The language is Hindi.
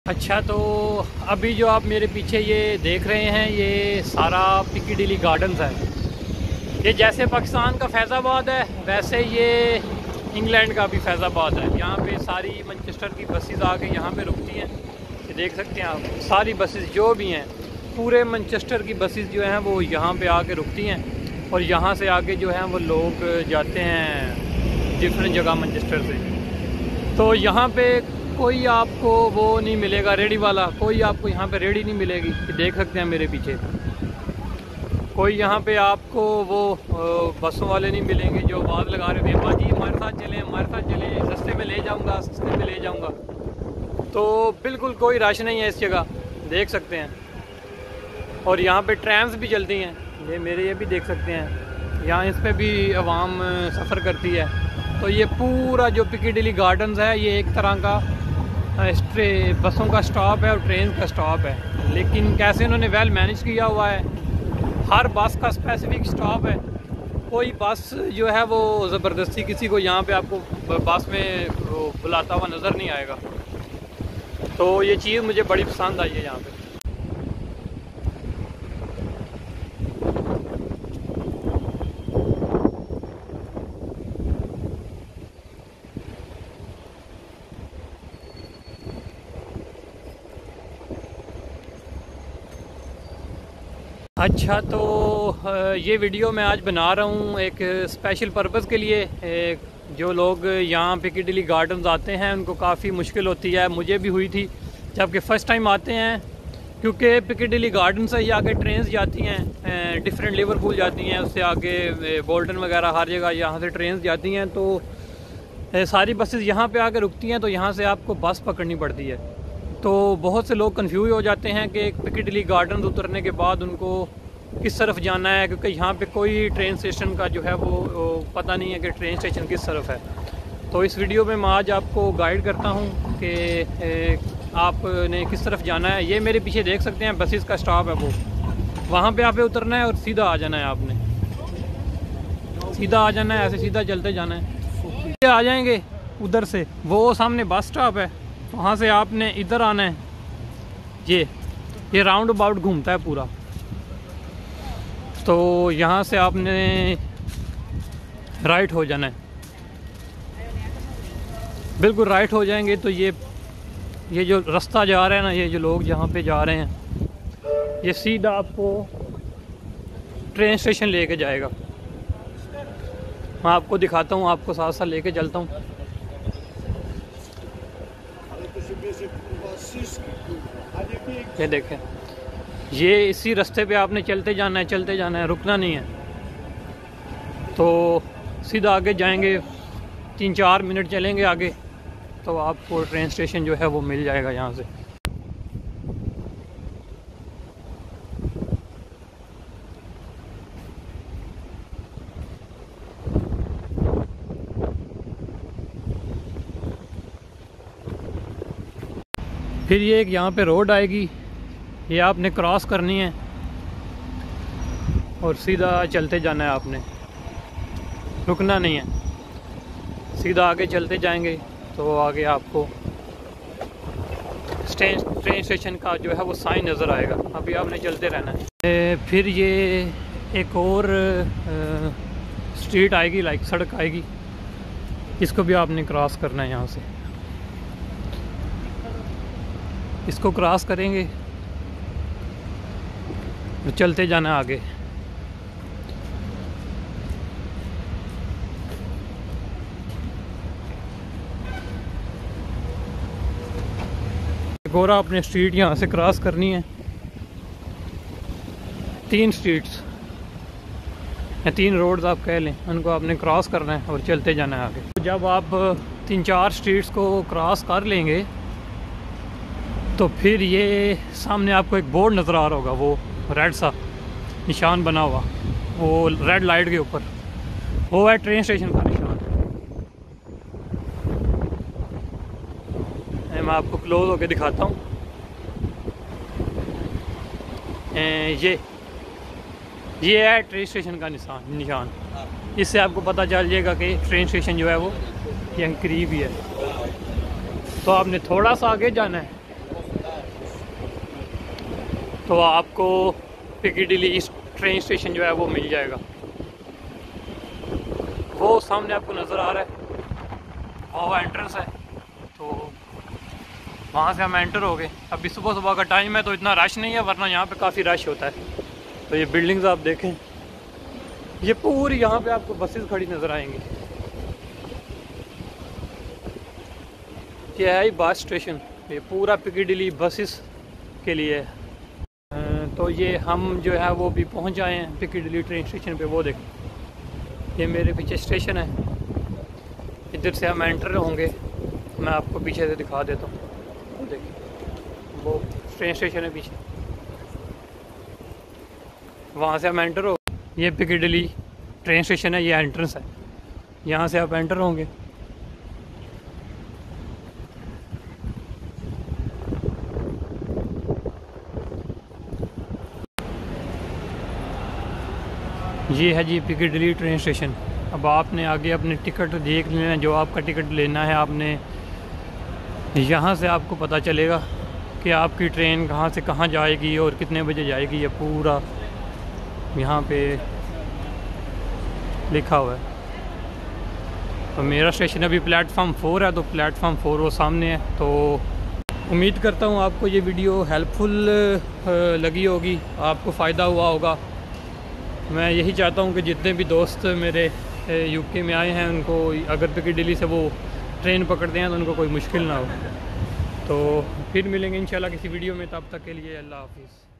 अच्छा, तो अभी जो आप मेरे पीछे ये देख रहे हैं ये सारा पिकीडिली गार्डन्स है। ये जैसे पाकिस्तान का फैज़ाबाद है वैसे ये इंग्लैंड का भी फैज़ाबाद है। यहाँ पे सारी मैनचेस्टर की बसेस आके यहाँ पे रुकती हैं। ये देख सकते हैं आप, सारी बसेस जो भी हैं पूरे मैनचेस्टर की बसेस जो हैं वो यहाँ पे आके रुकती हैं और यहाँ से आके जो हैं वो लोग जाते हैं डिफरेंट जगह मैनचेस्टर से। तो यहाँ पे कोई आपको वो नहीं मिलेगा रेडी वाला, कोई आपको यहाँ पे रेडी नहीं मिलेगी। ये देख सकते हैं मेरे पीछे, कोई यहाँ पे आपको वो बसों वाले नहीं मिलेंगे जो आवाज़ लगा रहे हैं जी हमारे साथ चलें हमारे साथ चलें, सस्ते में ले जाऊँगा सस्ते में ले जाऊँगा। तो बिल्कुल कोई रश नहीं है इस जगह, देख सकते हैं। और यहाँ पे ट्रैम्स भी चलती हैं, ये मेरे ये भी देख सकते हैं, यहाँ इस पर भी आवाम सफ़र करती है। तो ये पूरा जो पिकीडिली गार्डन्स है ये एक तरह का बसों का स्टॉप है और ट्रेन का स्टॉप है। लेकिन कैसे इन्होंने वेल मैनेज किया हुआ है, हर बस का स्पेसिफिक स्टॉप है। कोई बस जो है वो ज़बरदस्ती किसी को यहाँ पे आपको बस में बुलाता हुआ नज़र नहीं आएगा। तो ये चीज़ मुझे बड़ी पसंद आई है यहाँ पे। अच्छा, तो ये वीडियो मैं आज बना रहा हूँ एक स्पेशल पर्पज़ के लिए। जो लोग यहाँ पिकीडिली गार्डन्स आते हैं उनको काफ़ी मुश्किल होती है, मुझे भी हुई थी जबकि फ़र्स्ट टाइम आते हैं, क्योंकि पिकीडिली गार्डन से ही आगे ट्रेन्स जाती हैं डिफरेंट, लिवरपूल जाती हैं, उससे आगे बोल्टन वगैरह हर जगह यहाँ से ट्रेन्स जाती हैं। तो सारी बसेस यहाँ पे आके रुकती हैं, तो यहाँ से आपको बस पकड़नी पड़ती है। तो बहुत से लोग कंफ्यूज हो जाते हैं कि पिकीडिली गार्डन उतरने के बाद उनको किस तरफ जाना है, क्योंकि यहाँ पे कोई ट्रेन स्टेशन का जो है वो पता नहीं है कि ट्रेन स्टेशन किस तरफ है। तो इस वीडियो में मैं आज आपको गाइड करता हूँ कि आपने किस तरफ जाना है। ये मेरे पीछे देख सकते हैं बसेस का स्टॉप है, वो वहाँ पे आपने उतरना है और सीधा आ जाना है। आपने सीधा आ जाना है, ऐसे सीधा चलते जाना है। आ जाएंगे उधर से, वो सामने बस स्टॉप है, वहाँ से आपने इधर आना है। ये राउंड अबाउट घूमता है पूरा। तो यहाँ से आपने राइट हो जाना है, बिल्कुल राइट हो जाएंगे तो ये जो रास्ता जा रहा है ना, ये जो लोग जहाँ पे जा रहे हैं ये सीधा आपको ट्रेन स्टेशन लेके जाएगा। मैं आपको दिखाता हूँ, आपको साथ साथ लेके चलता हूँ। ये देखें, ये इसी रास्ते पे आपने चलते जाना है, रुकना नहीं है। तो सीधा आगे जाएंगे, 3-4 मिनट चलेंगे आगे तो आपको ट्रेन स्टेशन जो है वो मिल जाएगा यहाँ से। फिर ये एक यहाँ पे रोड आएगी, ये आपने क्रॉस करनी है और सीधा चलते जाना है। आपने रुकना नहीं है, सीधा आगे चलते जाएंगे तो आगे आपको ट्रेन स्टेशन का जो है वो साइन नज़र आएगा। अभी आपने चलते रहना है। फिर ये एक और स्ट्रीट आएगी, लाइक सड़क आएगी, इसको भी आपने क्रॉस करना है। यहाँ से इसको क्रॉस करेंगे और चलते जाना है आगे। गोरा अपने स्ट्रीट यहाँ से क्रॉस करनी है, 3 स्ट्रीट्स या 3 रोड्स आप कह लें, उनको आपने क्रॉस करना है और चलते जाना है आगे। जब आप 3-4 स्ट्रीट्स को क्रॉस कर लेंगे तो फिर ये सामने आपको एक बोर्ड नज़र आ रहा होगा, वो रेड सा निशान बना हुआ, वो रेड लाइट के ऊपर, वो है ट्रेन स्टेशन का निशान। मैं आपको क्लोज होके दिखाता हूँ। ये है ट्रेन स्टेशन का निशान। इससे आपको पता चल जाएगा कि ट्रेन स्टेशन जो है वो यहाँ करीब ही है। तो आपने थोड़ा सा आगे जाना है तो आपको पिccadilly ट्रेन स्टेशन जो है वो मिल जाएगा। वो सामने आपको नज़र आ रहा है वो एंट्रेंस है, तो वहाँ से हम एंटर हो गए। अभी सुबह सुबह का टाइम है तो इतना रश नहीं है, वरना यहाँ पे काफ़ी रश होता है। तो ये बिल्डिंग्स आप देखें, ये पूरी यहाँ पे आपको बसेस खड़ी नज़र आएंगी। ये है ही बस स्टेशन, ये पूरा पिccadilly बसेस के लिए है। तो ये हम जो है वो भी पहुँच आए हैं पिccadilly ट्रेन स्टेशन पे। वो देखें, ये मेरे पीछे स्टेशन है, इधर से हम एंटर होंगे। मैं आपको पीछे से दिखा देता हूँ। देखिए वो ट्रेन स्टेशन है पीछे, वहाँ से हम एंटर हो। ये पिccadilly ट्रेन स्टेशन है, ये एंट्रेंस है, यहाँ से आप एंटर होंगे। ये है जी पिccadilly ट्रेन स्टेशन। अब आपने आगे अपने टिकट देख लेना, जो आपका टिकट लेना है आपने, यहाँ से आपको पता चलेगा कि आपकी ट्रेन कहाँ से कहाँ जाएगी और कितने बजे जाएगी। ये पूरा यहाँ पे लिखा हुआ है। तो मेरा स्टेशन अभी प्लेटफॉर्म 4 है, तो प्लेटफॉर्म 4 वो सामने है। तो उम्मीद करता हूँ आपको ये वीडियो हेल्पफुल लगी होगी, आपको फ़ायदा हुआ होगा। मैं यही चाहता हूँ कि जितने भी दोस्त मेरे यूके में आए हैं, उनको अगर पिccadilly से वो ट्रेन पकड़ते हैं तो उनको कोई मुश्किल ना हो। तो फिर मिलेंगे इंशाल्लाह किसी वीडियो में, तब तक के लिए अल्लाह हाफिज़।